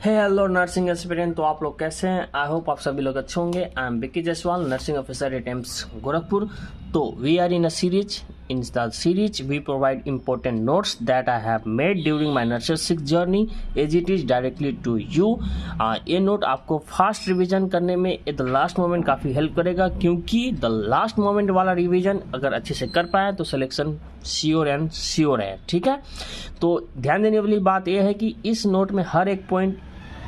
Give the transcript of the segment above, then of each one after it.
Hello nursing aspirant, तो आप लोग कैसे हैं? आई होप आप सभी लोग अच्छे होंगे। I am Vicky Jaiswal, nursing officer at AIIMS Gorakhpur. तो we are in a series. In the series, we provide important notes that I have made during my nursery journey as it is directly to you. ये note आपको fast revision करने में at the last moment काफ़ी help करेगा, क्योंकि the last moment वाला revision अगर अच्छे से कर पाए तो सिलेक्शन श्योर एंड श्योर है। ठीक है, तो ध्यान देने वाली बात यह है कि इस नोट में हर एक पॉइंट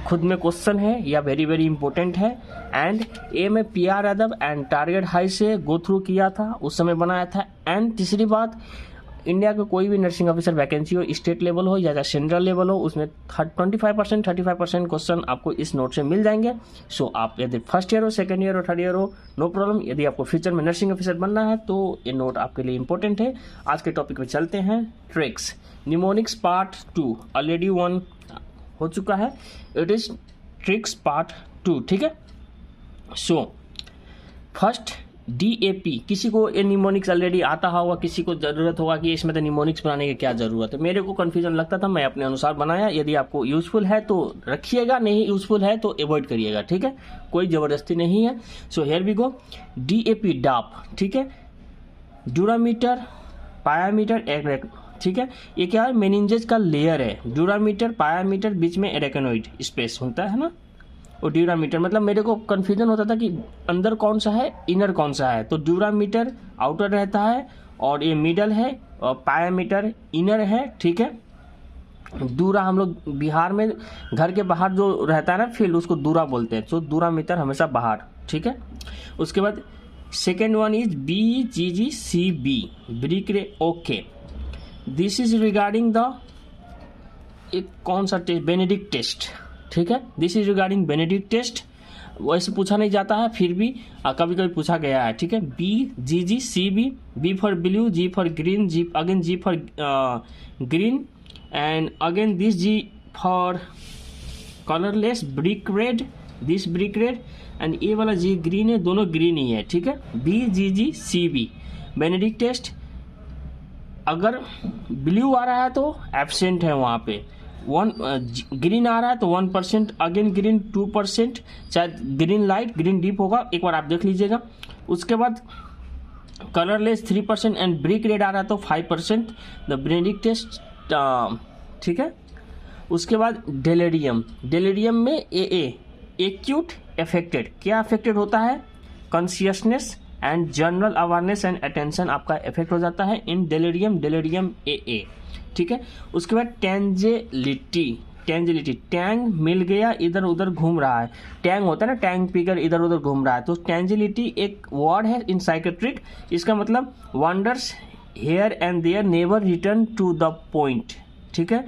खुद में क्वेश्चन है या वेरी वेरी इंपॉर्टेंट है। एंड ए में PR Yadav and target high से गो थ्रू किया था, उस समय बनाया था। एंड तीसरी बात, इंडिया का कोई भी नर्सिंग ऑफिसर वैकेंसी हो, स्टेट लेवल हो या सेंट्रल लेवल हो, उसमें 25% 35% क्वेश्चन आपको इस नोट से मिल जाएंगे। सो आप यदि फर्स्ट ईयर हो, सेकेंड ईयर हो, थर्ड ईयर हो, नो प्रॉब्लम। यदि आपको फ्यूचर में नर्सिंग ऑफिसर बनना है तो ये नोट आपके लिए इंपॉर्टेंट है। आज के टॉपिक पे चलते हैं। ट्रिक्स निमोनिक्स पार्ट 2 ऑलरेडी 1 हो चुका है। It is tricks part 2। ठीक है, सो फर्स्ट DAP। किसी को ये निमोनिक्स ऑलरेडी आता होगा, किसी को ज़रूरत होगा कि इसमें तो निमोनिक्स बनाने की क्या ज़रूरत है। मेरे को कन्फ्यूजन लगता था, मैं अपने अनुसार बनाया। यदि आपको यूजफुल है तो रखिएगा, नहीं यूजफुल है तो अवॉइड करिएगा। ठीक है, कोई ज़बरदस्ती नहीं है। So here we go. DAP डाप, ठीक है, ड्यूरामीटर, पायामीटर, ठीक है। ये क्या है? मेनिंजेस का लेयर है। ड्यूरामीटर, पायामीटर, बीच में एरेकेनोइड स्पेस होता है ना, और ड्यूरामीटर। मतलब मेरे को कंफ्यूजन होता था कि अंदर कौन सा है, इनर कौन सा है। तो ड्यूरामीटर आउटर रहता है और ये मिडल है, और पायामीटर इनर है। ठीक है, दूरा हम लोग बिहार में घर के बाहर जो रहता है ना फील्ड, उसको दूरा बोलते हैं। तो दूरामीटर हमेशा बाहर। ठीक है, उसके बाद second one is BGGCB, brick ray. Okay, this is regarding the एक कौन सा टेस्ट, बेनेडिक्ट टेस्ट। ठीक है, this is regarding Benedict test. वैसे पूछा नहीं जाता है, फिर भी कभी कभी पूछा गया है। ठीक है, BGGCB, B for blue, G for green, G for green, and again this G for colourless, brick red, this brick red, and ये वाला G ग्रीन है, दोनों ग्रीन ही है। ठीक है, BGGCB बेनेडिक्ट टेस्ट। अगर ब्लू आ रहा है तो एब्सेंट है वहाँ पे। ग्रीन आ रहा है तो 1%, अगेन ग्रीन 2%, शायद ग्रीन लाइट, ग्रीन डीप होगा, एक बार आप देख लीजिएगा। उसके बाद कलरलेस 3% एंड ब्रिक रेड आ रहा है तो 5%, द बेनेडिक्ट टेस्ट। ठीक है, उसके बाद डेलेरियम। डेलेरियम में AA, एक्यूट अफेक्टेड। क्या अफेक्टेड होता है? Consciousness and general awareness and attention आपका इफेक्ट हो जाता है इन डेलेरियम AA। ठीक है, उसके बाद टेंजेलिटी। टैंग मिल गया, इधर उधर घूम रहा है। टैंग होता है ना, टैंग पीकर इधर उधर घूम रहा है। तो टेंजेलिटी एक वर्ड है इन साइकेट्रिक। इसका मतलब wanders here and there, never return to the point. ठीक है,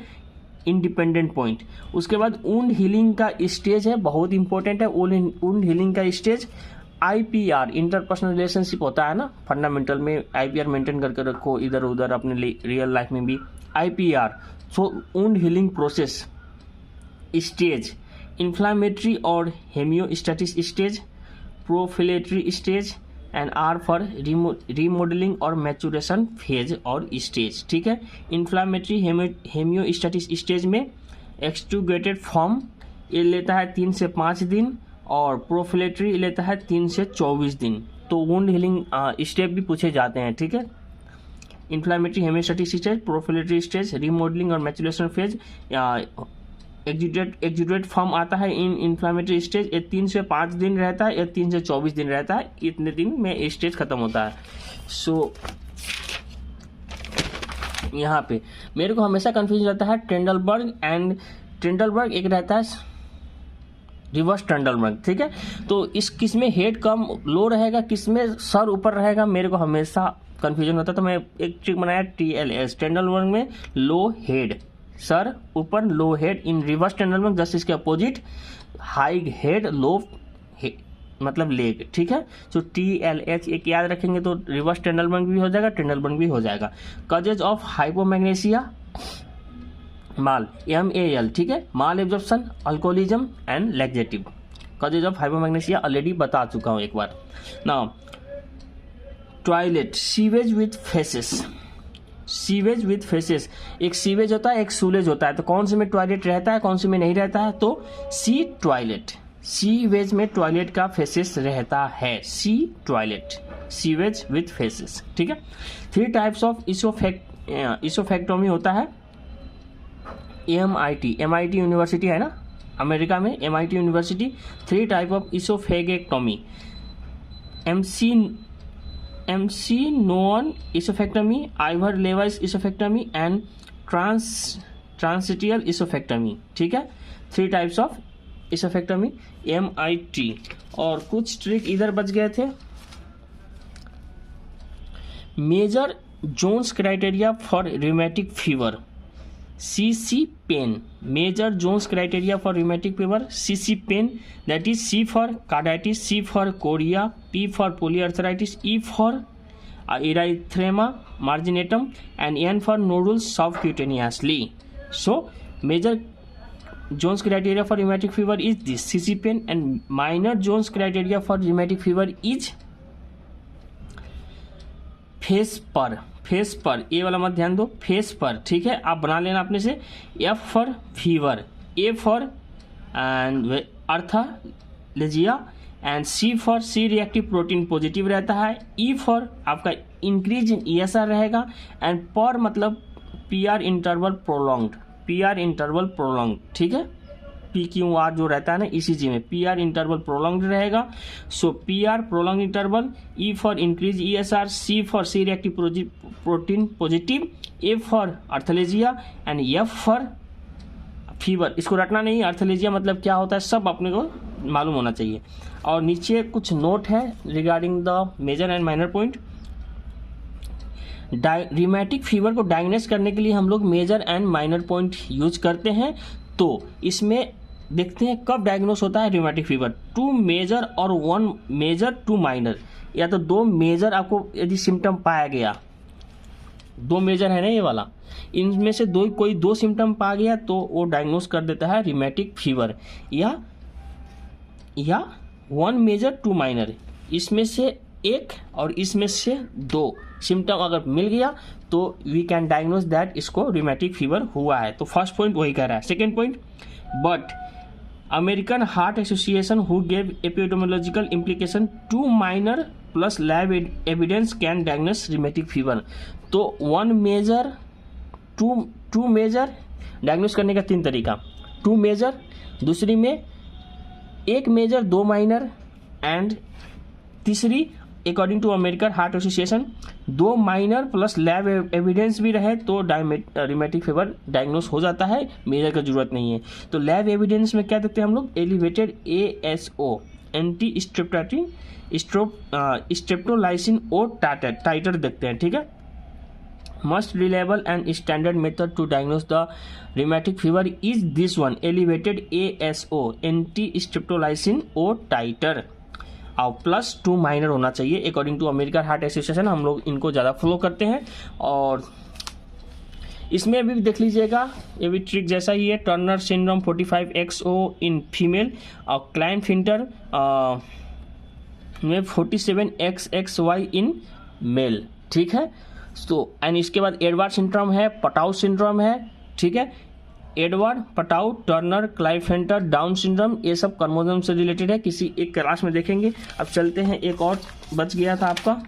इंडिपेंडेंट पॉइंट। उसके बाद वुंड हीलिंग का स्टेज है, बहुत इंपॉर्टेंट है वुंड हीलिंग का स्टेज। IPR, इंटरपर्सनल रिलेशनशिप होता है ना फंडामेंटल में, IPR मेंटेन करके रखो इधर उधर अपने रियल लाइफ में भी। IPR, so wound healing process stage, inflammatory और haemostatic stage, proliferative stage, and R for remodelling और मैचुरेशन फेज और स्टेज। ठीक है, इन्फ्लामेटरी हेमियोस्टेटिक स्टेज में एक्सट्रूगेटेड फॉर्म ये लेता है 3 से 5 दिन, और प्रोफिलेटरी लेता है 3 से 24 दिन। तो वुंड हीलिंग स्टेप भी पूछे जाते हैं। ठीक है, inflammatory हेमियोस्टेटिक stage, proliferative stage, remodelling और मैचुरेशन फेज, एक्सुडेट फॉर्म आता है इन इन्फ्लामेटरी स्टेज। ये 3 से 5 दिन रहता है, या 3 से 24 दिन रहता है। इतने दिन में स्टेज खत्म होता है। सो यहाँ पे मेरे को हमेशा कंफ्यूजन रहता है ट्रेंडलबर्ग एक रहता है रिवर्स ट्रेंडलबर्ग। ठीक है, तो किस में हेड कम लो रहेगा, किस में सर ऊपर रहेगा, मेरे को हमेशा कंफ्यूजन होता है। तो मैं एक ट्रिक बनाया, TLS। ट्रेंडलबर्ग में लो हेड, सर ऊपर, लो हेड। इन रिवर्स ट्रेंडलबर्ग जस्ट इसके अपोजिट, हाई हेड, लो मतलब लेग। ठीक है, तो TLH एक याद रखेंगे तो रिवर्स ट्रेंडलबर्ग भी हो जाएगा, ट्रेंडलबर्ग भी हो जाएगा। Causes of hypomagnesaemia, mal, MAL। ठीक है, mal absorption, alcoholism and laxative. Causes of hypomagnesaemia already बता चुका हूं एक बार। Now toilet, sewage with faeces, sewage with faeces, एक सीवेज होता है एक सूलेज होता है, तो कौन से में टॉयलेट रहता है कौन से में नहीं रहता है, तो सी टॉयलेट, सीवेज में टॉयलेट का फेसेस रहता है, सी टॉयलेट, सीवेज विथ फेसेस, ठीक है। 3 टाइप्स ऑफ इसोफेक्टोमी होता है, MIT यूनिवर्सिटी है ना अमेरिका में, MIT university, 3 type of oesophagectomy, MC known oesophagectomy, Ivor Lewis oesophagectomy and transhiatal oesophagectomy, ठीक है। 3 टाइप्स ऑफ इसोफेक्टोमी MIT। और कुछ ट्रिक इधर बच गए थे। Major Jones criteria for rheumatic fever, CC pain, major Jones criteria for rheumatic fever, CC pain, that is C for carditis, C for chorea, P for polyarthritis, E for erythema marginatum and N for nodules subcutaneously. So major Jones criteria for rheumatic fever is this, CC pain, and minor Jones criteria for rheumatic fever is face पर, ए वाला मत ध्यान दो, face पर, ठीक है। आप बना लेना अपने से, F for fever, A for and arthralgia and C for C reactive protein positive रहता है, E फॉर आपका इंक्रीज इन ESR रहेगा, एंड पर मतलब PR इंटरवल प्रोलॉन्ग्ड, ठीक है। PQR जो रहता है ना ECG में, PR इंटरवल प्रोलॉन्ग्ड रहेगा, so PR prolong interval, E for increase ESR, C for C reactive protein positive, A for arthralgia and F for fever. इसको रटना नहीं, अर्थलेजिया मतलब क्या होता है सब अपने को मालूम होना चाहिए। और नीचे कुछ नोट है regarding the major and minor point. Rheumatic fever को डायग्नोस करने के लिए हम लोग major and minor point use करते हैं। तो इसमें देखते हैं कब डायग्नोस होता है रिमेटिक फीवर, 2 मेजर और 1 मेजर 2 माइनर, या तो 2 मेजर आपको यदि सिम्टम पाया गया, 2 मेजर है ना ये वाला, इनमें से कोई 2 सिम्टम पा गया तो वो डायग्नोस कर देता है रिमेटिक फीवर, या 1 मेजर 2 माइनर, इसमें से 1 और इसमें से 2 सिम्टम अगर मिल गया तो वी कैन डायग्नोस दैट इसको रिमेटिक फीवर हुआ है। तो फर्स्ट पॉइंट वही कह रहा है। Second point, but American Heart association who gave epidemiological implication 2 minor plus lab evidence can diagnose rheumatic fever. तो 1 मेजर 2 मेजर डायग्नोस करने का 3 तरीका, 2 मेजर, दूसरी में 1 मेजर 2 माइनर, एंड तीसरी according to American Heart Association 2 minor plus lab evidence भी रहे तो रिमेटिक फीवर डायग्नोस हो जाता है, मेजर का जरूरत नहीं है। तो लैब एविडेंस में क्या देखते हैं हम लोग, elevated ASO anti streptolysin O titre देखते हैं, ठीक है। Most reliable and standard method to diagnose the rheumatic fever is this one, elevated ASO anti streptolysin O titre, और +2 माइनर होना चाहिए according to American Heart Association. हम लोग इनको ज़्यादा फॉलो करते हैं। और इसमें भी देख लीजिएगा, ये भी ट्रिक जैसा ही है, Turner syndrome 45XO in female और क्लाइनफिंटर में 47XXY इन मेल, ठीक है। तो एंड इसके बाद एडवर्ड सिंड्रोम है, पटाउ सिंड्रोम है, ठीक है। Edward, Patau, Turner, Klinefelter, Down syndrome, ये सब क्रोमोसोम से रिलेटेड है, किसी एक क्लास में देखेंगे। अब चलते हैं, एक और बच गया था आपका,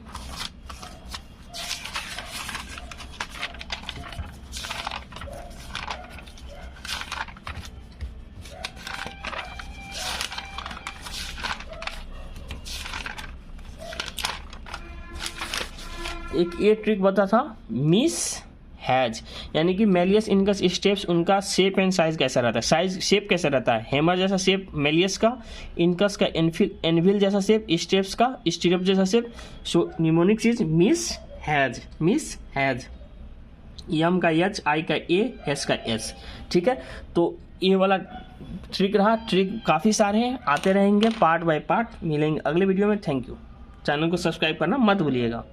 एक ये ट्रिक बता था, मिस हैज, यानी कि मेलियस इनकस स्टेप्स, उनका शेप एंड साइज कैसा रहता है, साइज शेप कैसा रहता है, हैमर जैसा शेप मेलियस का, इनकस का एनविल जैसा शेप, स्टेप्स का स्टीरअप जैसा शेप। सो निमोनिक चीज मिस हैज, एम का H, आई का A, S का S, ठीक है। तो ये वाला ट्रिक रहा। ट्रिक काफ़ी सारे हैं, आते रहेंगे पार्ट बाय पार्ट, मिलेंगे अगले वीडियो में। Thank you. चैनल को सब्सक्राइब करना मत भूलिएगा।